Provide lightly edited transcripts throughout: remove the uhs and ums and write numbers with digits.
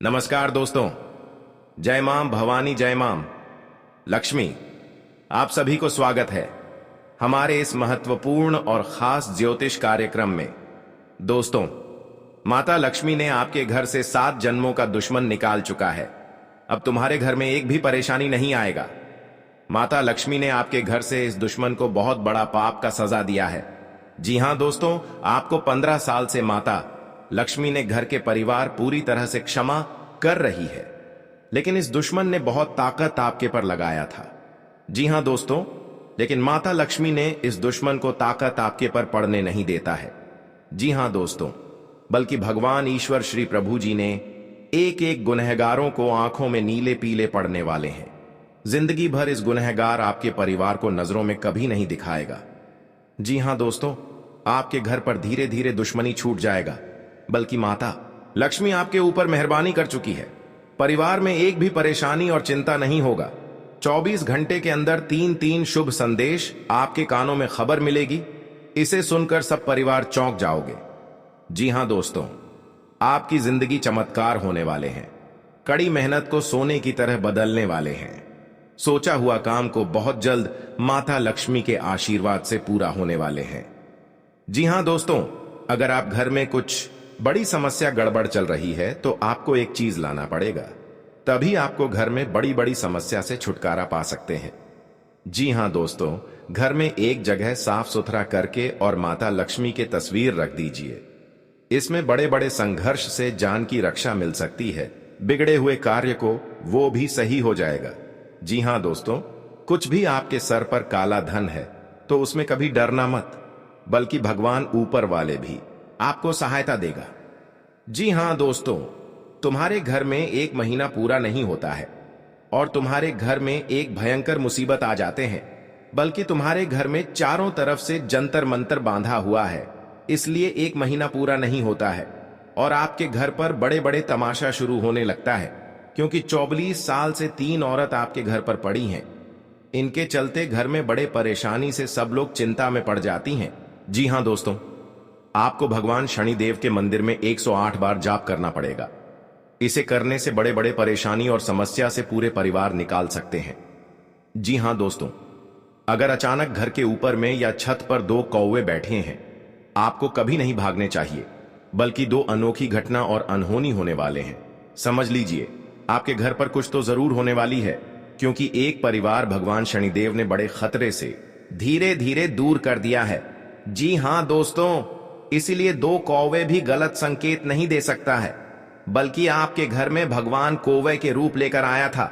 नमस्कार दोस्तों। जय मां भवानी, जय मां लक्ष्मी। आप सभी को स्वागत है हमारे इस महत्वपूर्ण और खास ज्योतिष कार्यक्रम में। दोस्तों, माता लक्ष्मी ने आपके घर से 7 जन्मों का दुश्मन निकाल चुका है। अब तुम्हारे घर में एक भी परेशानी नहीं आएगा। माता लक्ष्मी ने आपके घर से इस दुश्मन को बहुत बड़ा पाप का सजा दिया है। जी हां दोस्तों, आपको 15 साल से माता लक्ष्मी ने घर के परिवार पूरी तरह से क्षमा कर रही है, लेकिन इस दुश्मन ने बहुत ताकत आपके पर लगाया था। जी हां दोस्तों, लेकिन माता लक्ष्मी ने इस दुश्मन को ताकत आपके पर पड़ने नहीं देता है। जी हां दोस्तों, बल्कि भगवान ईश्वर श्री प्रभु जी ने एक एक गुनहगारों को आंखों में नीले पीले पड़ने वाले हैं। जिंदगी भर इस गुनहगार आपके परिवार को नजरों में कभी नहीं दिखाएगा। जी हां दोस्तों, आपके घर पर धीरे धीरे दुश्मनी छूट जाएगा, बल्कि माता लक्ष्मी आपके ऊपर मेहरबानी कर चुकी है। परिवार में एक भी परेशानी और चिंता नहीं होगा। 24 घंटे के अंदर 3-3 शुभ संदेश आपके कानों में खबर मिलेगी। इसे सुनकर सब परिवार चौंक जाओगे। जी हां दोस्तों, आपकी जिंदगी चमत्कार होने वाले हैं। कड़ी मेहनत को सोने की तरह बदलने वाले हैं। सोचा हुआ काम को बहुत जल्द माता लक्ष्मी के आशीर्वाद से पूरा होने वाले हैं। जी हां दोस्तों, अगर आप घर में कुछ बड़ी समस्या गड़बड़ चल रही है तो आपको एक चीज लाना पड़ेगा, तभी आपको घर में बड़ी बड़ी समस्या से छुटकारा पा सकते हैं। जी हां दोस्तों, घर में एक जगह साफ सुथरा करके और माता लक्ष्मी की तस्वीर रख दीजिए। इसमें बड़े बड़े संघर्ष से जान की रक्षा मिल सकती है। बिगड़े हुए कार्य को वो भी सही हो जाएगा। जी हां दोस्तों, कुछ भी आपके सर पर काला धन है तो उसमें कभी डरना मत, बल्कि भगवान ऊपर वाले भी आपको सहायता देगा। जी हां दोस्तों, तुम्हारे घर में 1 महीना पूरा नहीं होता है और तुम्हारे घर में एक भयंकर मुसीबत आ जाते हैं, बल्कि तुम्हारे घर में चारों तरफ से जंतर मंतर बांधा हुआ है, इसलिए 1 महीना पूरा नहीं होता है और आपके घर पर बड़े बड़े तमाशा शुरू होने लगता है, क्योंकि 44 साल से 3 औरत आपके घर पर पड़ी हैं। इनके चलते घर में बड़े परेशानी से सब लोग चिंता में पड़ जाती हैं। जी हां दोस्तों, आपको भगवान शनिदेव के मंदिर में 108 बार जाप करना पड़ेगा। इसे करने से बड़े बड़े परेशानी और समस्या से पूरे परिवार निकाल सकते हैं। जी हां दोस्तों, अगर अचानक घर के ऊपर में या छत पर 2 कौवे बैठे हैं, आपको कभी नहीं भागने चाहिए, बल्कि 2 अनोखी घटना और अनहोनी होने वाले हैं। समझ लीजिए, आपके घर पर कुछ तो जरूर होने वाली है, क्योंकि एक परिवार भगवान शनिदेव ने बड़े खतरे से धीरे धीरे दूर कर दिया है। जी हां दोस्तों, इसीलिए 2 कौवे भी गलत संकेत नहीं दे सकता है, बल्कि आपके घर में भगवान कौवे के रूप लेकर आया था,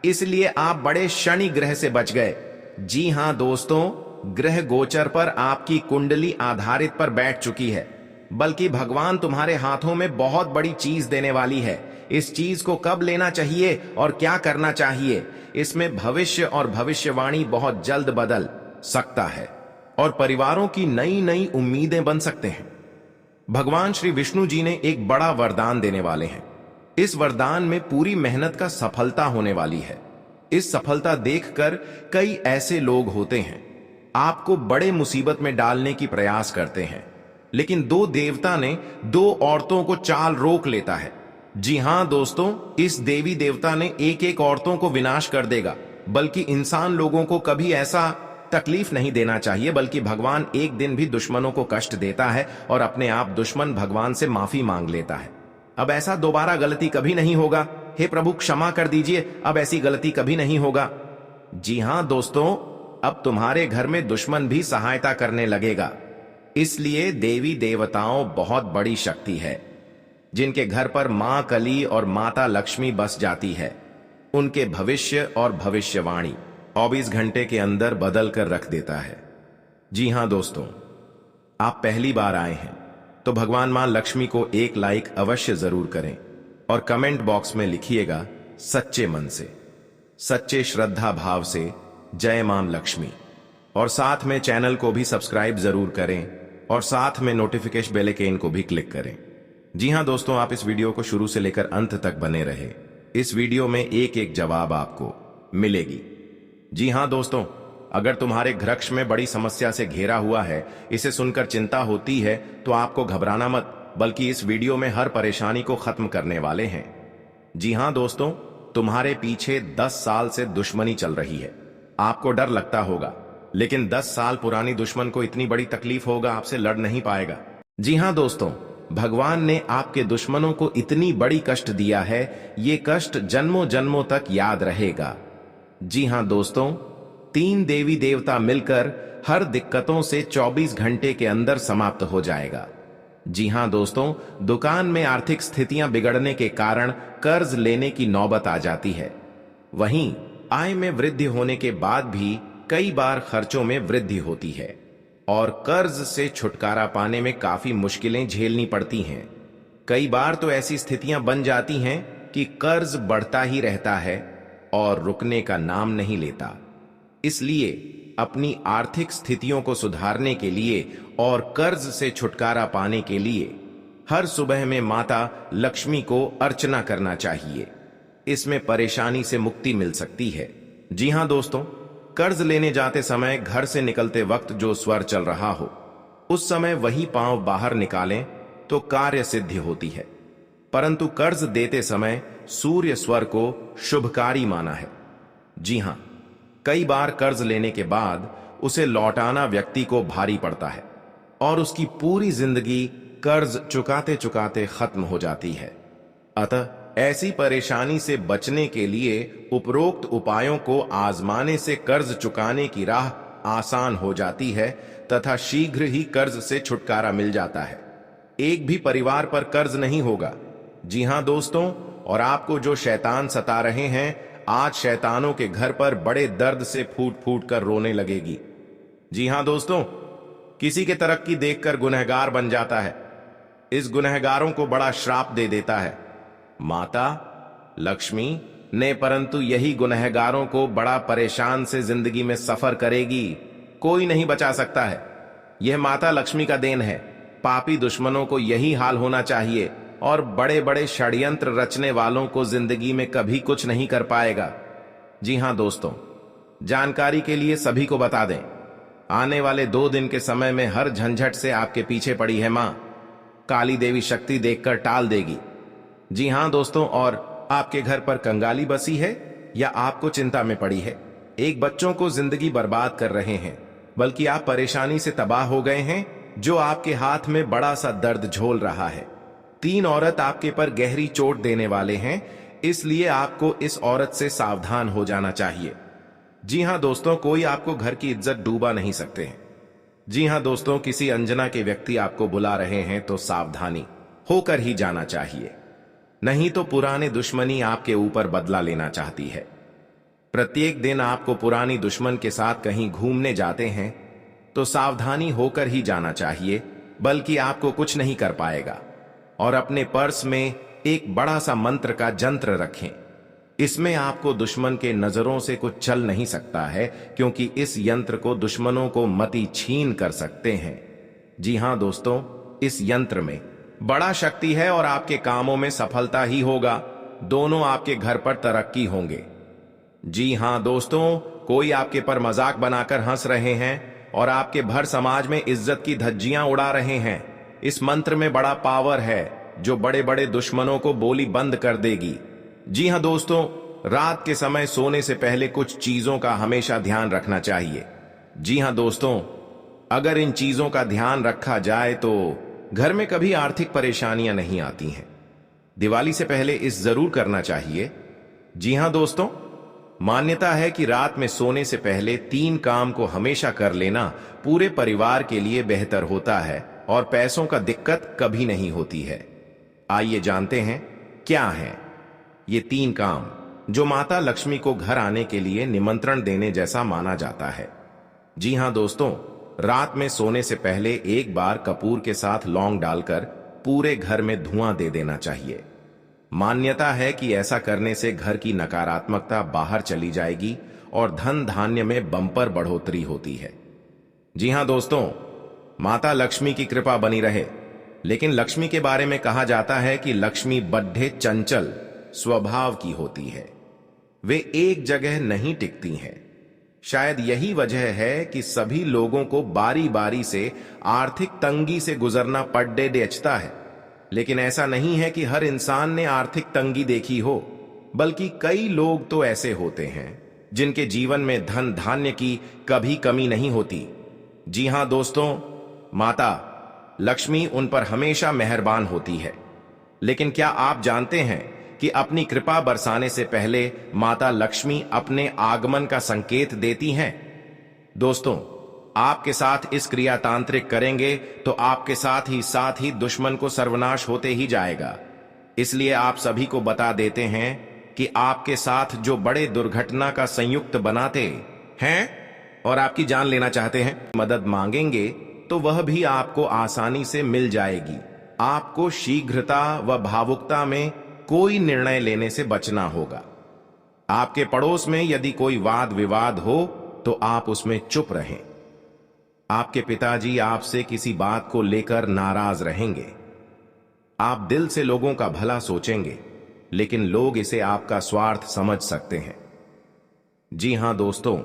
इसलिए आप बड़े शनि ग्रह से बच गए। जी हां दोस्तों, ग्रह गोचर पर आपकी कुंडली आधारित पर बैठ चुकी है, बल्कि भगवान तुम्हारे हाथों में बहुत बड़ी चीज देने वाली है। इस चीज को कब लेना चाहिए और क्या करना चाहिए, इसमें भविष्य और भविष्यवाणी बहुत जल्द बदल सकता है और परिवारों की नई नई उम्मीदें बन सकते हैं। भगवान श्री विष्णु जी ने एक बड़ा वरदान देने वाले हैं। इस वरदान में पूरी मेहनत का सफलता होने वाली है। इस सफलता देखकर कई ऐसे लोग होते हैं आपको बड़े मुसीबत में डालने की प्रयास करते हैं, लेकिन 2 देवता ने 2 औरतों को चाल रोक लेता है। जी हां दोस्तों, इस देवी देवता ने एक एक औरतों को विनाश कर देगा, बल्कि इंसान लोगों को कभी ऐसा तकलीफ नहीं देना चाहिए, बल्कि भगवान एक दिन भी दुश्मनों को कष्ट देता है और अपने आप दुश्मन भगवान से माफी मांग लेता है। अब ऐसा दोबारा गलती कभी नहीं होगा। हे प्रभु, क्षमा कर दीजिए, अब ऐसी गलती कभी नहीं होगा। जी हां दोस्तों, अब तुम्हारे घर में दुश्मन भी सहायता करने लगेगा। इसलिए देवी देवताओं बहुत बड़ी शक्ति है। जिनके घर पर मां कली और माता लक्ष्मी बस जाती है, उनके भविष्य और भविष्यवाणी 24 घंटे के अंदर बदल कर रख देता है। जी हां दोस्तों, आप पहली बार आए हैं तो भगवान मां लक्ष्मी को एक लाइक अवश्य जरूर करें और कमेंट बॉक्स में लिखिएगा सच्चे मन से, सच्चे श्रद्धा भाव से जय मां लक्ष्मी, और साथ में चैनल को भी सब्सक्राइब जरूर करें और साथ में नोटिफिकेशन बेल आइकन को भी क्लिक करें। जी हां दोस्तों, आप इस वीडियो को शुरू से लेकर अंत तक बने रहे। इस वीडियो में एक एक जवाब आपको मिलेगी। जी हां दोस्तों, अगर तुम्हारे घृक्ष में बड़ी समस्या से घेरा हुआ है, इसे सुनकर चिंता होती है, तो आपको घबराना मत, बल्कि इस वीडियो में हर परेशानी को खत्म करने वाले हैं। जी हां दोस्तों, तुम्हारे पीछे 10 साल से दुश्मनी चल रही है। आपको डर लगता होगा, लेकिन 10 साल पुरानी दुश्मन को इतनी बड़ी तकलीफ होगा आपसे लड़ नहीं पाएगा। जी हां दोस्तों, भगवान ने आपके दुश्मनों को इतनी बड़ी कष्ट दिया है, ये कष्ट जन्मों जन्मों तक याद रहेगा। जी हां दोस्तों, 3 देवी देवता मिलकर हर दिक्कतों से 24 घंटे के अंदर समाप्त हो जाएगा। जी हां दोस्तों, दुकान में आर्थिक स्थितियां बिगड़ने के कारण कर्ज लेने की नौबत आ जाती है। वहीं आय में वृद्धि होने के बाद भी कई बार खर्चों में वृद्धि होती है और कर्ज से छुटकारा पाने में काफी मुश्किलें झेलनी पड़ती हैं। कई बार तो ऐसी स्थितियां बन जाती हैं कि कर्ज बढ़ता ही रहता है और रुकने का नाम नहीं लेता। इसलिए अपनी आर्थिक स्थितियों को सुधारने के लिए और कर्ज से छुटकारा पाने के लिए हर सुबह में माता लक्ष्मी को अर्चना करना चाहिए। इसमें परेशानी से मुक्ति मिल सकती है। जी हां दोस्तों, कर्ज लेने जाते समय घर से निकलते वक्त जो स्वर चल रहा हो, उस समय वही पांव बाहर निकालें तो कार्य सिद्धि होती है। परंतु कर्ज देते समय सूर्य स्वर को शुभकारी माना है। जी हां, कई बार कर्ज लेने के बाद उसे लौटाना व्यक्ति को भारी पड़ता है और उसकी पूरी जिंदगी कर्ज चुकाते चुकाते खत्म हो जाती है। अतः ऐसी परेशानी से बचने के लिए उपरोक्त उपायों को आजमाने से कर्ज चुकाने की राह आसान हो जाती है तथा शीघ्र ही कर्ज से छुटकारा मिल जाता है। एक भी परिवार पर कर्ज नहीं होगा। जी हां दोस्तों, और आपको जो शैतान सता रहे हैं, आज शैतानों के घर पर बड़े दर्द से फूट फूट कर रोने लगेगी। जी हां दोस्तों, किसी के तरक्की देखकर गुनहगार बन जाता है। इस गुनहगारों को बड़ा श्राप दे देता है माता लक्ष्मी ने, परंतु यही गुनहगारों को बड़ा परेशान से जिंदगी में सफर करेगी। कोई नहीं बचा सकता है। यह माता लक्ष्मी का देन है। पापी दुश्मनों को यही हाल होना चाहिए और बड़े बड़े षड्यंत्र रचने वालों को जिंदगी में कभी कुछ नहीं कर पाएगा। जी हां दोस्तों, जानकारी के लिए सभी को बता दें, आने वाले 2 दिन के समय में हर झंझट से आपके पीछे पड़ी है मां काली देवी शक्ति देखकर टाल देगी। जी हां दोस्तों, और आपके घर पर कंगाली बसी है या आपको चिंता में पड़ी है। एक बच्चों को जिंदगी बर्बाद कर रहे हैं, बल्कि आप परेशानी से तबाह हो गए हैं जो आपके हाथ में बड़ा सा दर्द झोल रहा है। 3 औरत आपके पर गहरी चोट देने वाले हैं, इसलिए आपको इस औरत से सावधान हो जाना चाहिए। जी हां दोस्तों, कोई आपको घर की इज्जत डूबा नहीं सकते हैं। जी हां दोस्तों, किसी अनजाना के व्यक्ति आपको बुला रहे हैं तो सावधानी होकर ही जाना चाहिए, नहीं तो पुरानी दुश्मनी आपके ऊपर बदला लेना चाहती है। प्रत्येक दिन आपको पुरानी दुश्मन के साथ कहीं घूमने जाते हैं तो सावधानी होकर ही जाना चाहिए, बल्कि आपको कुछ नहीं कर पाएगा। और अपने पर्स में एक बड़ा सा मंत्र का जंत्र रखें। इसमें आपको दुश्मन के नजरों से कुछ चल नहीं सकता है, क्योंकि इस यंत्र को दुश्मनों को मति छीन कर सकते हैं। जी हां दोस्तों, इस यंत्र में बड़ा शक्ति है और आपके कामों में सफलता ही होगा। दोनों आपके घर पर तरक्की होंगे। जी हां दोस्तों, कोई आपके पर मजाक बनाकर हंस रहे हैं और आपके भर समाज में इज्जत की धज्जियां उड़ा रहे हैं। इस मंत्र में बड़ा पावर है जो बड़े बड़े दुश्मनों को बोली बंद कर देगी। जी हां दोस्तों, रात के समय सोने से पहले कुछ चीजों का हमेशा ध्यान रखना चाहिए। जी हां दोस्तों, अगर इन चीजों का ध्यान रखा जाए तो घर में कभी आर्थिक परेशानियां नहीं आती हैं। दिवाली से पहले इस जरूर करना चाहिए। जी हां दोस्तों, मान्यता है कि रात में सोने से पहले 3 काम को हमेशा कर लेना पूरे परिवार के लिए बेहतर होता है और पैसों का दिक्कत कभी नहीं होती है। आइए जानते हैं क्या है ये 3 काम जो माता लक्ष्मी को घर आने के लिए निमंत्रण देने जैसा माना जाता है। जी हां दोस्तों, रात में सोने से पहले एक बार कपूर के साथ लौंग डालकर पूरे घर में धुआं दे देना चाहिए। मान्यता है कि ऐसा करने से घर की नकारात्मकता बाहर चली जाएगी और धन धान्य में बम्पर बढ़ोतरी होती है। जी हां दोस्तों, माता लक्ष्मी की कृपा बनी रहे। लेकिन लक्ष्मी के बारे में कहा जाता है कि लक्ष्मी बड्ढे चंचल स्वभाव की होती है। वे एक जगह नहीं टिकती हैं। शायद यही वजह है कि सभी लोगों को बारी बारी से आर्थिक तंगी से गुजरना पड़ डेचता है। लेकिन ऐसा नहीं है कि हर इंसान ने आर्थिक तंगी देखी हो। बल्कि कई लोग तो ऐसे होते हैं जिनके जीवन में धन धान्य की कभी कमी नहीं होती। जी हां दोस्तों, माता लक्ष्मी उन पर हमेशा मेहरबान होती है। लेकिन क्या आप जानते हैं कि अपनी कृपा बरसाने से पहले माता लक्ष्मी अपने आगमन का संकेत देती हैं? दोस्तों, आपके साथ इस क्रियातांत्रिक करेंगे तो आपके साथ ही दुश्मन को सर्वनाश होते ही जाएगा। इसलिए आप सभी को बता देते हैं कि आपके साथ जो बड़े दुर्घटना का संयुक्त बनाते हैं और आपकी जान लेना चाहते हैं, मदद मांगेंगे तो वह भी आपको आसानी से मिल जाएगी। आपको शीघ्रता व भावुकता में कोई निर्णय लेने से बचना होगा। आपके पड़ोस में यदि कोई वाद विवाद हो तो आप उसमें चुप रहें। आपके पिताजी आपसे किसी बात को लेकर नाराज रहेंगे। आप दिल से लोगों का भला सोचेंगे, लेकिन लोग इसे आपका स्वार्थ समझ सकते हैं। जी हां दोस्तों,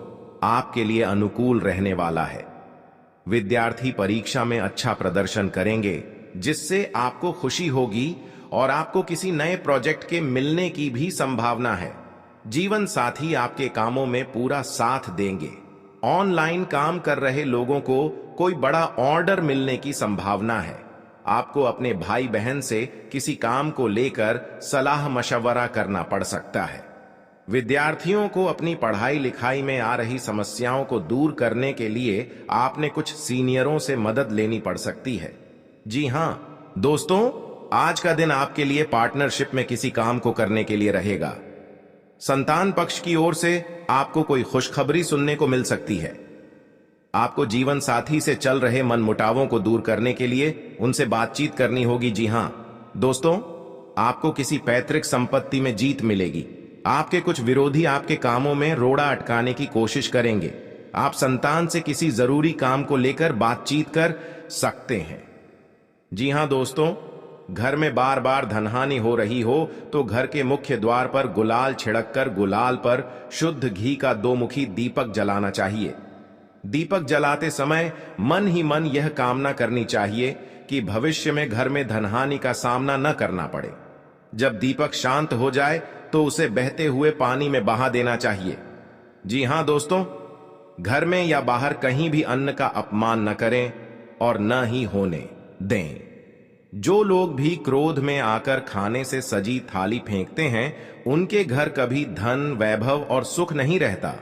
आपके लिए अनुकूल रहने वाला है। विद्यार्थी परीक्षा में अच्छा प्रदर्शन करेंगे, जिससे आपको खुशी होगी और आपको किसी नए प्रोजेक्ट के मिलने की भी संभावना है। जीवन साथी आपके कामों में पूरा साथ देंगे। ऑनलाइन काम कर रहे लोगों को कोई बड़ा ऑर्डर मिलने की संभावना है। आपको अपने भाई बहन से किसी काम को लेकर सलाह मशवरा करना पड़ सकता है। विद्यार्थियों को अपनी पढ़ाई लिखाई में आ रही समस्याओं को दूर करने के लिए आपने कुछ सीनियरों से मदद लेनी पड़ सकती है। जी हां दोस्तों, आज का दिन आपके लिए पार्टनरशिप में किसी काम को करने के लिए रहेगा। संतान पक्ष की ओर से आपको कोई खुशखबरी सुनने को मिल सकती है। आपको जीवन साथी से चल रहे मनमुटावों को दूर करने के लिए उनसे बातचीत करनी होगी। जी हां दोस्तों, आपको किसी पैतृक संपत्ति में जीत मिलेगी। आपके कुछ विरोधी आपके कामों में रोड़ा अटकाने की कोशिश करेंगे। आप संतान से किसी जरूरी काम को लेकर बातचीत कर सकते हैं। जी हां दोस्तों, घर में बार बार धनहानि हो रही हो तो घर के मुख्य द्वार पर गुलाल छिड़ककर गुलाल पर शुद्ध घी का 2 मुखी दीपक जलाना चाहिए। दीपक जलाते समय मन ही मन यह कामना करनी चाहिए कि भविष्य में घर में धनहानि का सामना न करना पड़े। जब दीपक शांत हो जाए तो उसे बहते हुए पानी में बहा देना चाहिए। जी हां दोस्तों, घर में या बाहर कहीं भी अन्न का अपमान न करें और न ही होने दें। जो लोग भी क्रोध में आकर खाने से सजी थाली फेंकते हैं, उनके घर कभी धन, वैभव और सुख नहीं रहता।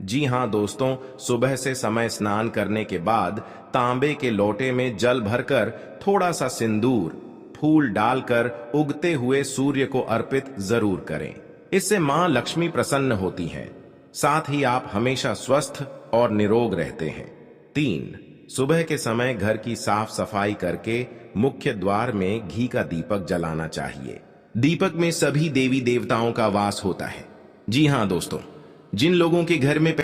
जी हां दोस्तों, सुबह से समय स्नान करने के बाद तांबे के लोटे में जल भरकर थोड़ा सा सिंदूर, फूल डालकर उगते हुए सूर्य को अर्पित जरूर करें। इससे मां लक्ष्मी प्रसन्न होती हैं। साथ ही आप हमेशा स्वस्थ और निरोग रहते हैं। 3, सुबह के समय घर की साफ सफाई करके मुख्य द्वार में घी का दीपक जलाना चाहिए। दीपक में सभी देवी देवताओं का वास होता है। जी हां दोस्तों, जिन लोगों के घर में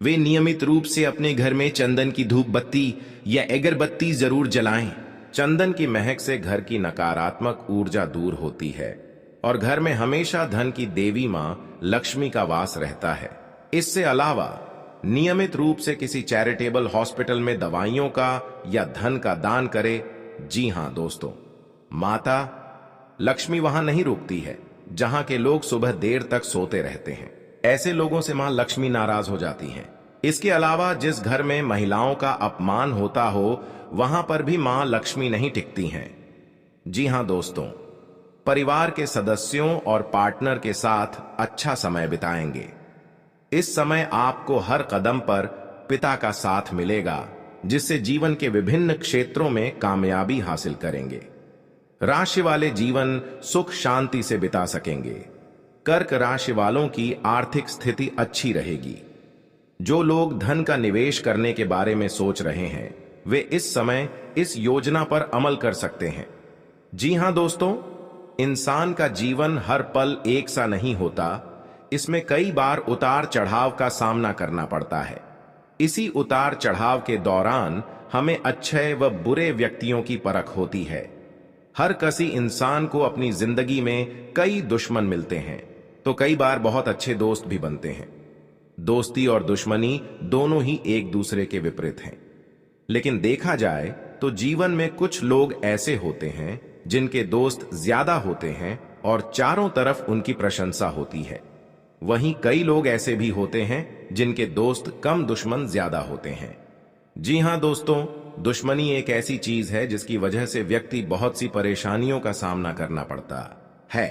वे नियमित रूप से अपने घर में चंदन की धूप बत्ती या अगरबत्ती जरूर जलाएं। चंदन की महक से घर की नकारात्मक ऊर्जा दूर होती है और घर में हमेशा धन की देवी मां लक्ष्मी का वास रहता है। इससे अलावा नियमित रूप से किसी चैरिटेबल हॉस्पिटल में दवाइयों का या धन का दान करें। जी हां दोस्तों, माता लक्ष्मी वहां नहीं रुकती है जहां के लोग सुबह देर तक सोते रहते हैं। ऐसे लोगों से मां लक्ष्मी नाराज हो जाती हैं। इसके अलावा जिस घर में महिलाओं का अपमान होता हो, वहां पर भी मां लक्ष्मी नहीं टिकती हैं। जी हां दोस्तों, परिवार के सदस्यों और पार्टनर के साथ अच्छा समय बिताएंगे। इस समय आपको हर कदम पर पिता का साथ मिलेगा, जिससे जीवन के विभिन्न क्षेत्रों में कामयाबी हासिल करेंगे। राशि वाले जीवन सुख शांति से बिता सकेंगे। कर्क राशि वालों की आर्थिक स्थिति अच्छी रहेगी। जो लोग धन का निवेश करने के बारे में सोच रहे हैं, वे इस समय इस योजना पर अमल कर सकते हैं। जी हां दोस्तों, इंसान का जीवन हर पल एक सा नहीं होता। इसमें कई बार उतार चढ़ाव का सामना करना पड़ता है। इसी उतार चढ़ाव के दौरान हमें अच्छे व बुरे व्यक्तियों की परख होती है। हर किसी इंसान को अपनी जिंदगी में कई दुश्मन मिलते हैं, तो कई बार बहुत अच्छे दोस्त भी बनते हैं। दोस्ती और दुश्मनी दोनों ही एक दूसरे के विपरीत हैं। लेकिन देखा जाए तो जीवन में कुछ लोग ऐसे होते हैं जिनके दोस्त ज्यादा होते हैं और चारों तरफ उनकी प्रशंसा होती है। वहीं कई लोग ऐसे भी होते हैं जिनके दोस्त कम दुश्मन ज्यादा होते हैं। जी हां दोस्तों, दुश्मनी एक ऐसी चीज है जिसकी वजह से व्यक्ति बहुत सी परेशानियों का सामना करना पड़ता है।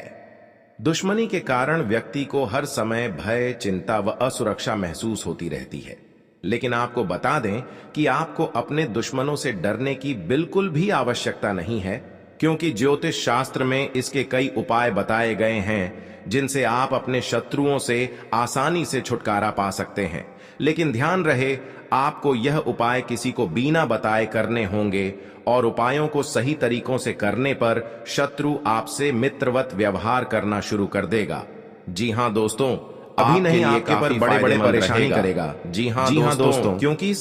दुश्मनी के कारण व्यक्ति को हर समय भय, चिंता व असुरक्षा महसूस होती रहती है। लेकिन आपको बता दें कि आपको अपने दुश्मनों से डरने की बिल्कुल भी आवश्यकता नहीं है, क्योंकि ज्योतिष शास्त्र में इसके कई उपाय बताए गए हैं जिनसे आप अपने शत्रुओं से आसानी से छुटकारा पा सकते हैं। लेकिन ध्यान रहे, आपको यह उपाय किसी को बिना बताए करने होंगे और उपायों को सही तरीकों से करने पर शत्रु आपसे मित्रवत व्यवहार करना शुरू कर देगा। जी हां दोस्तों, अभी नहीं आपके पर बड़े-बड़े परेशानी करेगा। जी हां दोस्तों, क्योंकि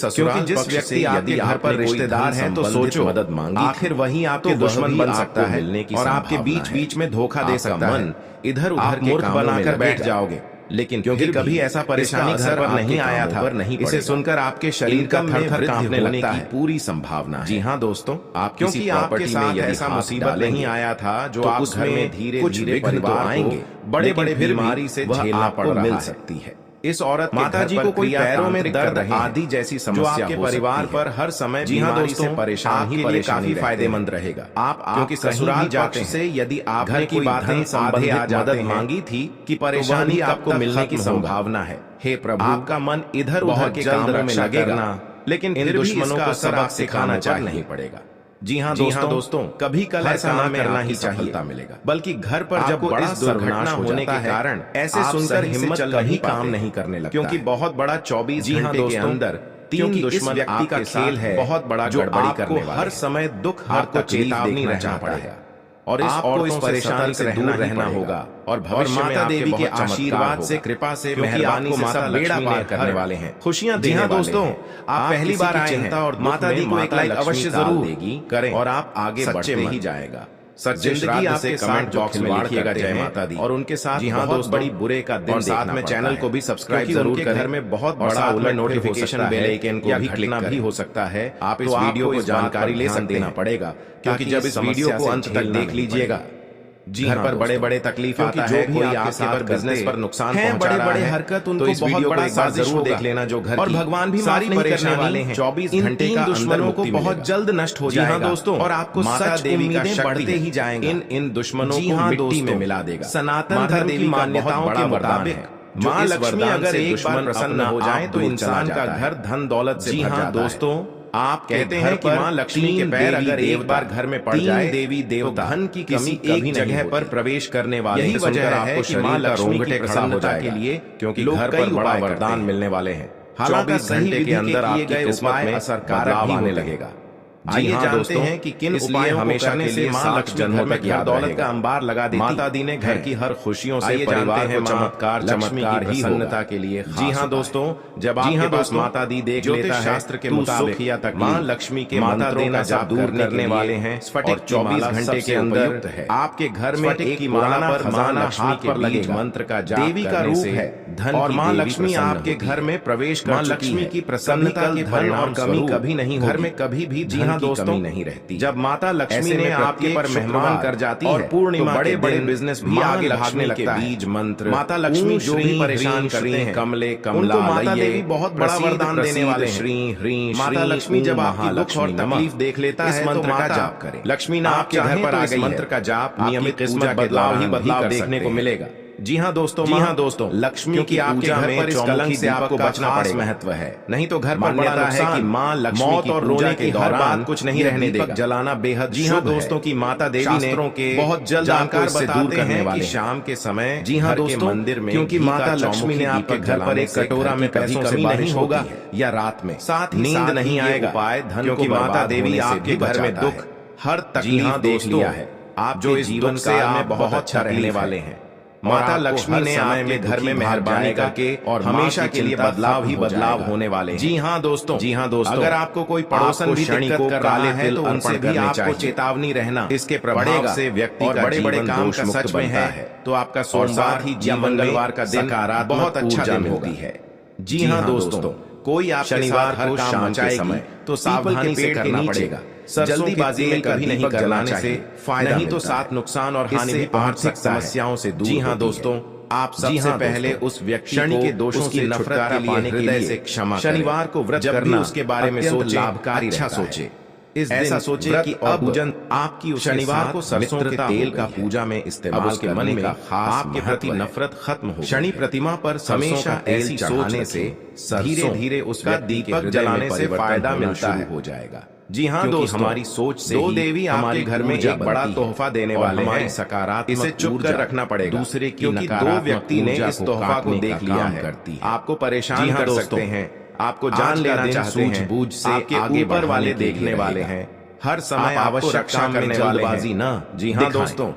जिस व्यक्ति आपके घर पर रिश्तेदार है तो सोचो मदद मांगी, आखिर वही आपके दुश्मन बन सकता है और आपके बीच में धोखा दे सकता है। इधर उधर मूर्ख बनाकर बैठ जाओगे। लेकिन क्योंकि कभी ऐसा परेशानी घर पर नहीं आया था, इसे सुनकर आपके शरीर का थर-थर कांपने लगता है। पूरी संभावना है। जी हां दोस्तों, क्योंकि आपके साथ ऐसा मुसीबत नहीं आया था जो आप घर में धीरे-धीरे परिवार आएंगे, बड़े-बड़े बीमारी से झेलना पड़ मिल सकती है। इस औरत माता जी को कोई पैरों में दर्द आदि जैसी समस्या आपके परिवार पर हर समय बीमारी से परेशान ही काफी फायदेमंद रहेगा। आप क्योंकि ससुराल जाते से यदि आप घर की बातें संबंधी मदद मांगी थी कि परेशानी आपको मिलने की संभावना है। हे प्रभु, आपका मन इधर उधर के कामों में लगेगा, लेकिन इन दुश्मनों को सबक सिखाना नहीं पड़ेगा। जी हां दोस्तों, कभी कल ऐसा ना करना ही चाहिए मिलेगा, बल्कि घर पर जब बड़ा दुर्घटना होने के कारण ऐसे सुनकर हिम्मत कभी काम नहीं करने लगता, क्योंकि बहुत बड़ा 24 घंटे के अंदर 3 दुश्मन व्यक्ति का खेल है, बहुत बड़ा गड़बड़ी करने वाला, हर समय दुख, आपको चेतावनी रहना पड़ेगा और इस परेशानी से दूर रहना होगा और भविष्य में माता देवी के आशीर्वाद से, कृपा से, मेहरबानी से माता बेड़ा पार करने वाले हैं, खुशियां देने वाले हैं। दोस्तों, आप पहली बार आए हैं और माता दी को एक लाइक अवश्य जरूर देगी करें और आप आगे बढ़ते ही जाएगा। जिंदगी आपके कमेंट बॉक्स में लिखिएगा जय माता दी और उनके साथ बहुत बड़ी बुरे का दिन, साथ में चैनल को भी सब्सक्राइब जरूर करें। घर में बहुत बड़ा उलट नोटिफिकेशन बेल आइकन को भी क्लिक भी हो सकता है। आप इस वीडियो को जानकारी ले सकते देना पड़ेगा, क्योंकि जब इस वीडियो को अंत तक देख लीजिएगा, घर पर बड़े-बड़े तकलीफ आता है, कोई आपके पर बिजनेस पर नुकसान पहुंचा रहा है, बड़े-बड़े हरकत उनको इस वीडियो को एक बार जरूर देख लेना जो घर की, और भगवान भी सारी परेशानी वाले हैं। 24 घंटे का दुश्मनों को बहुत जल्द नष्ट हो जाएगा दोस्तों, और आपको माता देवी का बढ़ते ही जाएंगे। इन दुश्मनों को मिट्टी में मिला देगा। सनातन धर्म की मान्यताओं के मुताबिक माँ लक्ष्मी अगर एक बार प्रसन्न हो जाए तो इंसान का घर धन दौलत से भर जाता है। दोस्तों, आप कहते हैं कि मां लक्ष्मी के पैर अगर एक बार घर में पड़ जाए, देवी देवता धन की कमी एक जगह पर प्रवेश करने वाले। यही वजह है कि मां लक्ष्मी की प्रसन्नता के लिए, क्योंकि घर पर बड़ा वरदान मिलने वाले हैं। हालांकि 24 घंटे के अंदर आपकी किस्मत में असरकारक आने लगेगा। आइए जानते हैं कि किन उपायों हमेशा के लिए मां लक्ष्मी घर में क्या दौलत का अंबार लगा देती। माता दी ने घर की हर खुशियों से परिवार को चमत्कार की प्रसन्नता के लिए। जी हां दोस्तों, जब आपके पास माता दी देख लेता है शास्त्र के मुताबिक मां लक्ष्मी के मंत्रों का जाप दूर करने वाले हैं और 24 घंटे के अंदर आपके घर में एक माला पर मां लक्ष्मी के लगेगा। मंत्र का जाप देवी का रूप है धन और मां लक्ष्मी आपके घर में प्रवेश कर लक्ष्मी की प्रसन्नता के परिणाम कमी कभी नहीं, घर में कभी भी दोस्तों नहीं रहती। जब माता लक्ष्मी ने आपके पर मेहमान कर जाती है और पूर्णिमा बड़े बड़े बिजनेस भी आगे भागने लगता है। बीज मंत्र माता लक्ष्मी जो भी परेशान करते हैं, कमले कमला माता देवी बहुत बड़ा वरदान देने वाले हैं। श्री ह्री माता लक्ष्मी जब आपकी दुख और तकलीफ देख लेता है तो मंत्र का जाप करें। लक्ष्मी ने आपके घर पर आ गई, मंत्र का जाप नियमित किस्मत बदलाव ही बदलाव देखने को मिलेगा। जी हाँ दोस्तों, लक्ष्मी की आपके घर पर इस कलंक से आपको बचना पड़ेगा। महत्व है, नहीं तो घर पर बड़ा नुकसान है कि माँ लक्ष्मी मौत और रोने के दौरान कुछ नहीं रहने देगा, जलाना बेहद। जी हाँ दोस्तों, की माता देवी ने बहुत जल्द जानकार बताते हैं कि शाम के समय जी हाँ दोस्तों मंदिर में, क्योंकि माता लक्ष्मी ने आपके घर पर एक कटोरा में पैसों से बारिश होगा या रात में साथ नींद नहीं आएगा उपाय धन, क्योंकि माता देवी आपके घर में दुख हर तकलीफ देख लिया है। आप जो इस जीवन काल में बहुत अच्छा रहने वाले हैं, माता लक्ष्मी ने आपके घर में मेहरबानी करके और हमेशा के लिए बदलाव ही बदलाव होने वाले हैं। जी हाँ दोस्तों, अगर आपको कोई पड़ोसन भी दिक्कत कर रहा है तो उनसे भी आपको चेतावनी रहना। इसके प्रभाव से व्यक्ति का बड़े काम का सच में है तो आपका सोमवार ही या मंगलवार का दिन बहुत अच्छा दिन होती है। जी हाँ दोस्तों, कोई आप शनिवार को शाम के समय तो सावधानी से करना पड़ेगा। जल्दीबाजी में कभी नहीं करना चाहिए, फायदा नहीं तो साथ नुकसान और हानि भी पहुंच सकता है। समस्याओं से दूर। जी हाँ दोस्तों, आप सबसे पहले उस व्यक्ति के दोषों से छुटकारा पाने के लिए क्षमा शनिवार को व्रत करना उसके बारे में सोचे, लाभकारी अच्छा सोचे। ऐसा सोचे कि अब पूजन आपकी शनिवार को सरसों के तेल का पूजा में इस्तेमाल के मन में आपके प्रति नफरत खत्म हो। शनि प्रतिमा पर हमेशा ऐसी चढ़ाने से धीरे धीरे उसका दीपक जलाने से फायदा मिलता हो जाएगा। जी हाँ दोस्तों, हमारी सोच से दो देवी हमारे घर में एक बड़ा तोहफा देने वाले हैं। सकारात्मक इसे चुप कर रखना पड़ेगा दूसरे की, क्योंकि दो व्यक्ति ने इस तोहफा को देख लिया है। आपको परेशान कर सकते हैं, आपको जान लेना चाहते हैं, सूझबूझ से आपके ऊपर वाले देखने वाले हैं, हर समय आवश्यक रक्षा करने वाले ना। जी हाँ दोस्तों,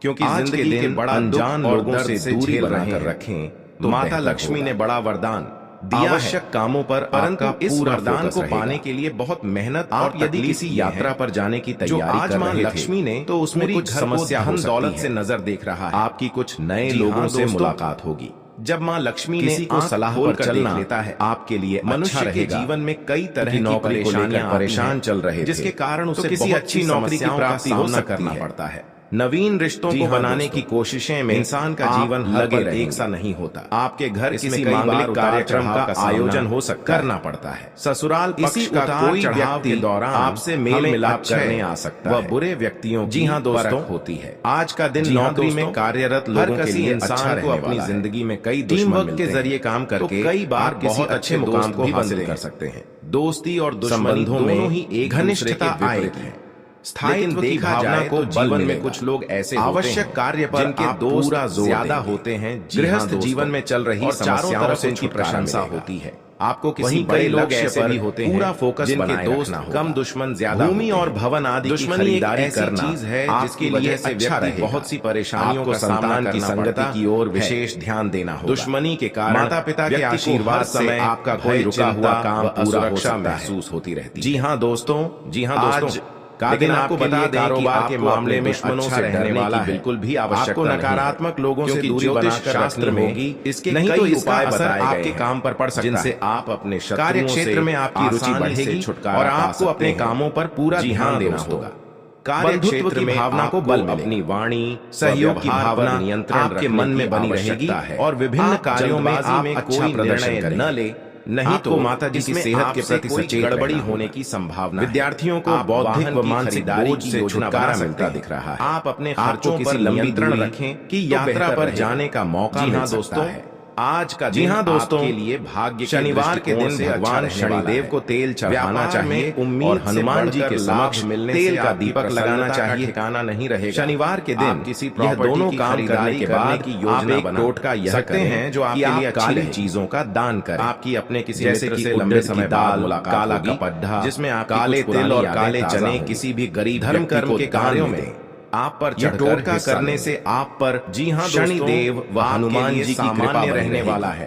क्योंकि जिंदगी के बड़ा अनजान लोगों से दूरी बनाकर रखें तो माता लक्ष्मी ने बड़ा वरदान दिया आवश्यक कामों पर, परंतु इस वरदान को पाने के लिए बहुत मेहनत और यदि किसी यात्रा पर जाने की तैयारी कर रहे थे लक्ष्मी ने तो उसमें कुछ समस्या धन दौलत से नजर देख रहा है। आपकी कुछ नए लोगों से मुलाकात होगी। जब माँ लक्ष्मी किसी को सलाह पर चलना लेता है आपके लिए मनुष्य के जीवन में कई तरह की नौकरी को लेकर परेशान चल रहे थे, जिसके कारण उसे किसी अच्छी नौकरी की प्राप्ति हो करना पड़ता है। नवीन रिश्तों को बनाने की कोशिशें में इंसान का जीवन लगे एक सा नहीं होता। आपके घर किसी मांगलिक कार्यक्रम का आयोजन हो सकता करना पड़ता है। ससुराल पक्ष का कोई चढ़ाव के दौरान आपसे मेल मिलाप करने आ सकता है। वह बुरे व्यक्तियों जी हाँ दोस्तों होती है। आज का दिन नौकरी में कार्यरत लोगों के लिए इंसान को अपनी जिंदगी में कई दुश्मन के जरिए काम करके कई बार बहुत अच्छे मुकाम को हासिल कर सकते हैं। दोस्ती और दुश्मनों में ही एक घनिष्ठता आएगी। स्थायित्व की भावना को जीवन में कुछ लोग ऐसे आवश्यक कार्य पर जिनके दोस्त ज्यादा होते हैं। गृहस्थ जीवन में चल रही समस्याओं से उनकी प्रशंसा होती है। आपको किसी बड़े लोग ऐसे भी होते हैं पूरा फोकस जिनके दोस्त कम दुश्मन ज्यादा। भूमि और भवन आदि की खरीदारी करना चीज है जिसकी वजह से व्यक्ति बहुत सी परेशानियों का संतान की संगति की ओर विशेष ध्यान देना होगा। दुश्मनी के कारण माता पिता के आशीर्वाद समय आपका कोई रुका हुआ काम पूरा सुरक्षा महसूस होती रहती है। जी हाँ दोस्तों, जी हाँ दोस्तों, लेकिन आपको बता दें कारोबार के मामले में दुश्मनों से डरने वाला बिल्कुल भी आवश्यकता नहीं है। नकारात्मक लोगों से दूरी बनाकर शास्त्र में होगी। इसके नहीं तो इसका असर आपके काम पर पड़ सकता है, जिनसे आप अपने कार्य क्षेत्र में आपकी रुचि बढ़ेगी और आपको अपने कामों पर पूरा ध्यान देना होगा। कार्य क्षेत्र में भावना को बल, अपनी वाणी सहयोग की भावना नियंत्रण आपके मन में बनी रहेगी और विभिन्न कार्यों में आप अच्छा प्रदर्शन न ले, नहीं तो माता जी की सेहत के प्रति सचेत गड़बड़ी होने की संभावना। विद्यार्थियों को बौद्धिक व मानसिक बोझ से छुटकारा मिलता दिख रहा है। आप अपने खर्चों पर नियंत्रण रखें कि यात्रा पर जाने का मौका मिल सकता है। आज का जी हाँ दोस्तों के लिए भाग्य शनिवार के दिन भगवान शनिदेव को तेल चढ़ाना चाहिए और हनुमान जी के समक्ष मिलने तेल का दीपक लगाना चाहिए। ठिकाना नहीं रहेगा। शनिवार के दिन किसी दोनों काम करने के बाद की योजना बना टोटका यह सकते हैं जो आपके लिए काली चीजों का दान करें। आपकी अपने किसी जैसे कि लंबे समय दाल, काला कपड्ढा जिसमें आप काले तिल और काले चने किसी भी गरीब धर्म कर्म के कार्यों में आप पर टोटका करने से आप पर जी हाँ शनिदेव व हनुमान जी की कृपा रहने वाला है।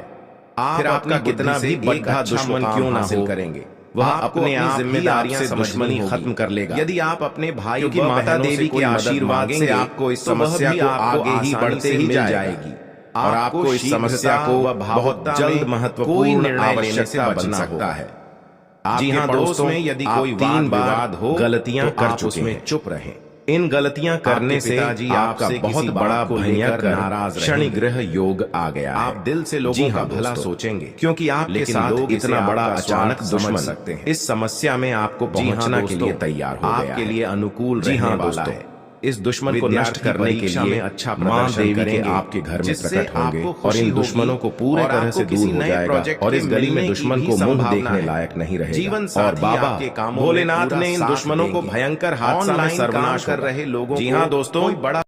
फिर आपका कितना भी बड़ा दुश्मन क्यों ना हो करेंगे, वह अपने आप जिम्मेदारियां से दुश्मनी खत्म कर लेगा। यदि आप अपने भाई की माता देवी के आशीर्वाद से आपको इस समस्या को आगे ही बढ़ते ही जाएगी और आपको इस समस्या को बहुत जल्द महत्वपूर्ण निर्णय लेने से बचना सकता है। जी हाँ दोस्तों, यदि कोई विवाद हो, गलतियां कर चुके हैं, चुप रहें। इन गलतियां करने से आपका बहुत बड़ा भयंकर नाराज शनि ग्रह योग आ गया है। आप दिल से लोगों का भला सोचेंगे क्योंकि आपके साथ इतना बड़ा अचानक दुश्मन सकते हैं। इस समस्या में आपको पहुंचना के लिए तैयार हो गया है, आपके लिए अनुकूल रहने वाला है। इस दुश्मन को नष्ट करने के लिए अच्छा मां देवी के आपके घर में प्रकट होंगे और इन दुश्मनों को पूरे तरह से दूर हो जाएगा और इस गली में दुश्मन को मुंह देखने लायक नहीं रहेगा। और बाबा भोलेनाथ ने इन दुश्मनों को भयंकर हादसा में सर्वनाश कर रहे लोगों जी हाँ दोस्तों बड़ा